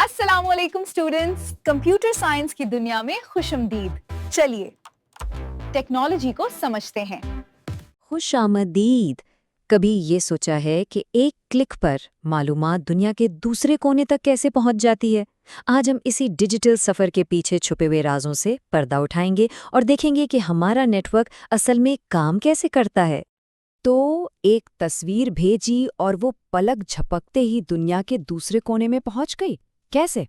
अस्सलामुअलैकुम students, computer science की दुनिया में खुशमदीद। चलिए टेक्नोलॉजी को समझते हैं। खुशामदीद। कभी ये सोचा है कि एक क्लिक पर मालूमात दुनिया के दूसरे कोने तक कैसे पहुंच जाती है? आज हम इसी डिजिटल सफर के पीछे छुपे हुए राजों से पर्दा उठाएंगे और देखेंगे कि हमारा नेटवर्क असल में काम कैसे करता है। तो एक तस्वीर भेजी और वो पलक झपकते ही दुनिया के दूसरे कोने में पहुंच गई। कैसे?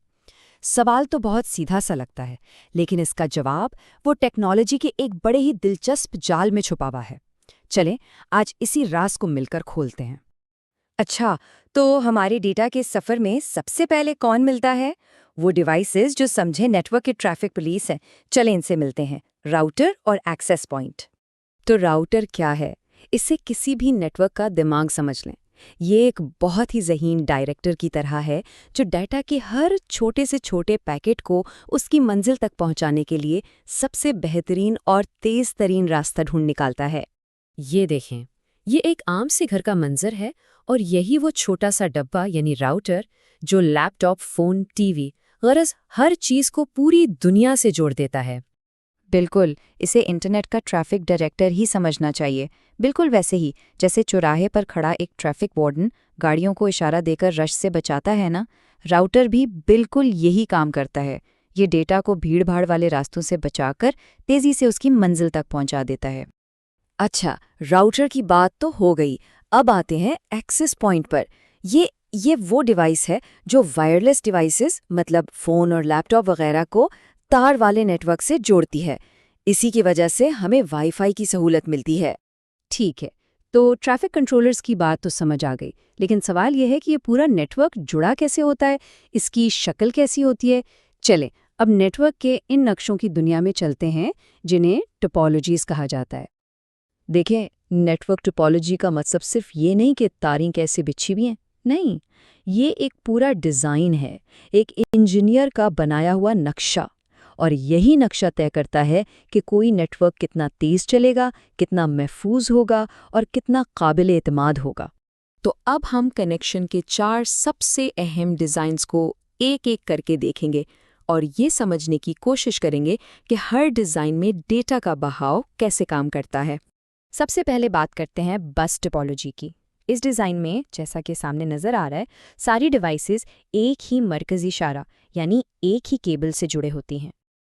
सवाल तो बहुत सीधा सा लगता है, लेकिन इसका जवाब वो टेक्नोलॉजी के एक बड़े ही दिलचस्प जाल में छुपा हुआ है। चलें, आज इसी राज को मिलकर खोलते हैं। अच्छा, तो हमारे डेटा के सफ़र में सबसे पहले कौन मिलता है? वो डिवाइसेस जो समझे नेटवर्क के ट्रैफिक पुलिस हैं। चलें इनसे मिलते हैं, राउटर और एक्सेस पॉइंट। तो राउटर क्या है? इससे किसी भी नेटवर्क का दिमाग समझ लें। ये एक बहुत ही ज़हीन डायरेक्टर की तरह है जो डाटा के हर छोटे से छोटे पैकेट को उसकी मंजिल तक पहुंचाने के लिए सबसे बेहतरीन और तेज़ तरीन रास्ता ढूंढ निकालता है। ये देखें, ये एक आम से घर का मंजर है और यही वो छोटा सा डब्बा यानी राउटर जो लैपटॉप, फ़ोन, टीवी गरज हर चीज़ को पूरी दुनिया से जोड़ देता है। बिल्कुल, इसे इंटरनेट का ट्रैफिक डायरेक्टर ही समझना चाहिए। बिल्कुल वैसे ही जैसे चौराहे पर खड़ा एक ट्रैफिक वार्डन गाड़ियों को इशारा देकर रश से बचाता है ना, राउटर भी बिल्कुल यही काम करता है। ये डेटा को भीड़-भाड़ वाले रास्तों से बचाकर तेज़ी से उसकी मंजिल तक पहुंचा देता है। अच्छा, राउटर की बात तो हो गई। अब आते हैं एक्सेस पॉइंट पर। ये वो डिवाइस है जो वायरलेस डिवाइसेस मतलब फ़ोन और लैपटॉप वगैरह को तार वाले नेटवर्क से जोड़ती है। इसी की वजह से हमें वाईफाई की सहूलत मिलती है। ठीक है, तो ट्रैफिक कंट्रोलर्स की बात तो समझ आ गई, लेकिन सवाल यह है कि ये पूरा नेटवर्क जुड़ा कैसे होता है, इसकी शक्ल कैसी होती है। चलें, अब नेटवर्क के इन नक्शों की दुनिया में चलते हैं जिन्हें टोपोलॉजीज कहा जाता है। देखें, नेटवर्क टोपोलॉजी का मतलब सिर्फ ये नहीं कि तारें कैसे बिछी हुई हैं, नहीं, ये एक पूरा डिज़ाइन है, एक इंजीनियर का बनाया हुआ नक्शा। और यही नक्शा तय करता है कि कोई नेटवर्क कितना तेज़ चलेगा, कितना महफूज होगा और कितना काबिल एतमाद होगा। तो अब हम कनेक्शन के 4 सबसे अहम डिज़ाइंस को एक-एक करके देखेंगे और ये समझने की कोशिश करेंगे कि हर डिज़ाइन में डेटा का बहाव कैसे काम करता है। सबसे पहले बात करते हैं बस टोपोलॉजी की। इस डिज़ाइन में, जैसा कि सामने नज़र आ रहा है, सारी डिवाइसेस एक ही मरकज़ी इशारा यानी एक ही केबल से जुड़े होती हैं।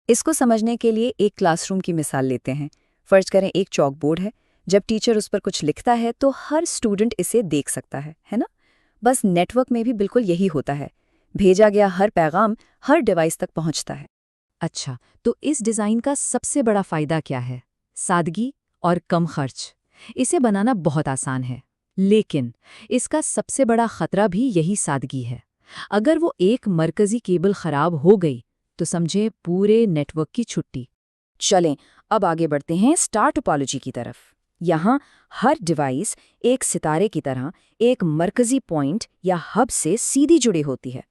इसको समझने के लिए एक क्लासरूम की मिसाल लेते हैं। फर्ज करें एक चॉक बोर्ड है। जब टीचर उस पर कुछ लिखता है तो हर स्टूडेंट इसे देख सकता है ना? बस नेटवर्क में भी बिल्कुल यही होता है। भेजा गया हर पैगाम हर डिवाइस तक पहुंचता है। अच्छा, तो इस डिज़ाइन का सबसे बड़ा फ़ायदा क्या है? सादगी और कम खर्च। इसे बनाना बहुत आसान है, लेकिन इसका सबसे बड़ा खतरा भी यही सादगी है। अगर वो एक मरकज़ी केबल खराब हो गई तो समझे पूरे नेटवर्क की छुट्टी। चलें, अब आगे बढ़ते हैं स्टार टोपोलॉजी की तरफ। यहाँ हर डिवाइस एक सितारे की तरह एक मरकज़ी पॉइंट या हब से सीधी जुड़ी होती है।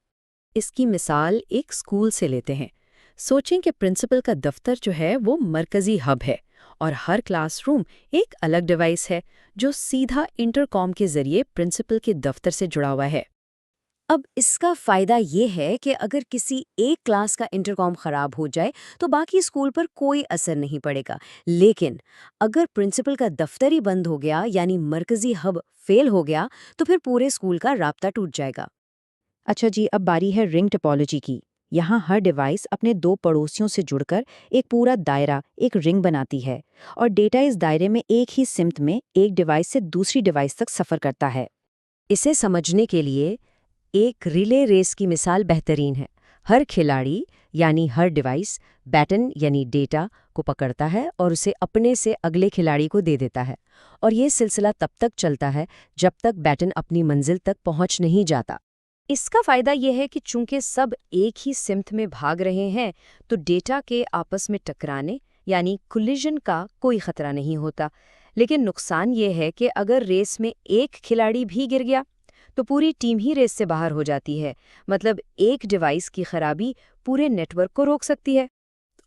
इसकी मिसाल एक स्कूल से लेते हैं। सोचें कि प्रिंसिपल का दफ्तर जो है वो मरकज़ी हब है और हर क्लासरूम एक अलग डिवाइस है जो सीधा इंटरकॉम के जरिए प्रिंसिपल के दफ्तर से जुड़ा हुआ है। अब इसका फ़ायदा ये है कि अगर किसी एक क्लास का इंटरकॉम ख़राब हो जाए तो बाकी स्कूल पर कोई असर नहीं पड़ेगा, लेकिन अगर प्रिंसिपल का दफ्तर ही बंद हो गया यानी मरकज़ी हब फेल हो गया तो फिर पूरे स्कूल का राब्ता टूट जाएगा। अच्छा जी, अब बारी है रिंग टोपोलॉजी की। यहाँ हर डिवाइस अपने 2 पड़ोसियों से जुड़कर एक पूरा दायरा, एक रिंग बनाती है और डेटा इस दायरे में एक ही सिमत में एक डिवाइस से दूसरी डिवाइस तक सफ़र करता है। इसे समझने के लिए एक रिले रेस की मिसाल बेहतरीन है। हर खिलाड़ी यानी हर डिवाइस बैटन यानी डेटा को पकड़ता है और उसे अपने से अगले खिलाड़ी को दे देता है और ये सिलसिला तब तक चलता है जब तक बैटन अपनी मंजिल तक पहुंच नहीं जाता। इसका फ़ायदा यह है कि चूंकि सब एक ही सिमत में भाग रहे हैं तो डेटा के आपस में टकराने यानी कोलिजन का कोई खतरा नहीं होता। लेकिन नुकसान ये है कि अगर रेस में एक खिलाड़ी भी गिर गया तो पूरी टीम ही रेस से बाहर हो जाती है। मतलब एक डिवाइस की खराबी पूरे नेटवर्क को रोक सकती है।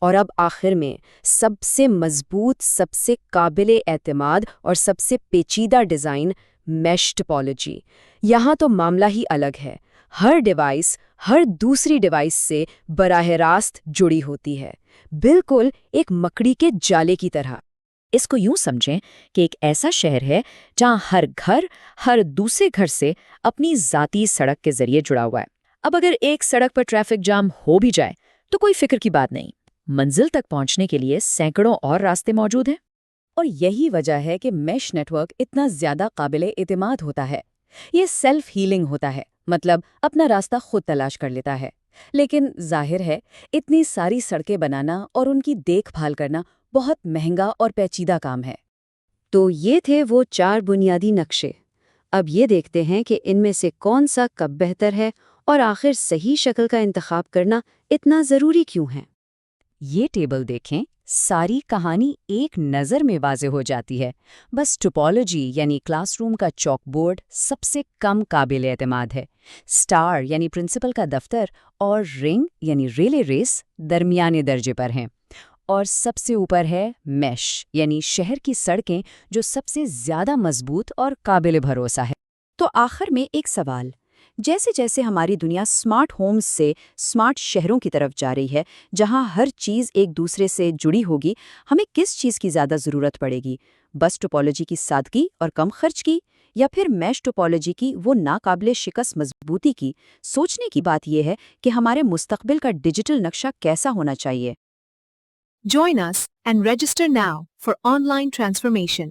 और अब आखिर में सबसे मजबूत, सबसे काबिले एतमाद और सबसे पेचीदा डिज़ाइन, मैश टोपोलॉजी। यहाँ तो मामला ही अलग है। हर डिवाइस हर दूसरी डिवाइस से बराह रास्त जुड़ी होती है, बिल्कुल एक मकड़ी के जाले की तरह। इसको यूं समझें कि एक ऐसा शहर है जहां हर घर हर दूसरे घर से अपनी जाती सड़क के जरिए जुड़ा हुआ है। अब अगर एक सड़क पर ट्रैफिक जाम हो भी जाए तो कोई फिक्र की बात नहीं, मंजिल तक पहुंचने के लिए सैकड़ों और रास्ते मौजूद हैं। और यही वजह है कि मैश नेटवर्क इतना ज्यादा काबिले एतमाद होता है। ये सेल्फ हीलिंग होता है, मतलब अपना रास्ता खुद तलाश कर लेता है। लेकिन जाहिर है इतनी सारी सड़कें बनाना और उनकी देखभाल करना बहुत महंगा और पेचीदा काम है। तो ये थे वो 4 बुनियादी नक्शे। अब ये देखते हैं कि इनमें से कौन सा कब बेहतर है और आखिर सही शक्ल का इंतखाब करना इतना ज़रूरी क्यों है। ये टेबल देखें, सारी कहानी एक नज़र में वाज़े हो जाती है। बस टोपोलॉजी यानी क्लासरूम का चॉकबोर्ड सबसे कम काबिल एतमाद है। स्टार यानी प्रिंसिपल का दफ्तर और रिंग यानी रिले रेस दरमियाने दर्जे पर हैं। और सबसे ऊपर है मैश यानी शहर की सड़कें, जो सबसे ज़्यादा मजबूत और काबिल भरोसा है। तो आखिर में एक सवाल, जैसे जैसे हमारी दुनिया स्मार्ट होम्स से स्मार्ट शहरों की तरफ जा रही है, जहां हर चीज़ एक दूसरे से जुड़ी होगी, हमें किस चीज़ की ज़्यादा ज़रूरत पड़ेगी? बस टोपोलॉजी की सादगी और कम खर्च की, या फिर मैश टोपोलॉजी की वो नाकाबिले शिकस्त मजबूती की? सोचने की बात यह है कि हमारे मुस्तकबिल का डिजिटल नक्शा कैसा होना चाहिए। Join us and register now for online transformation.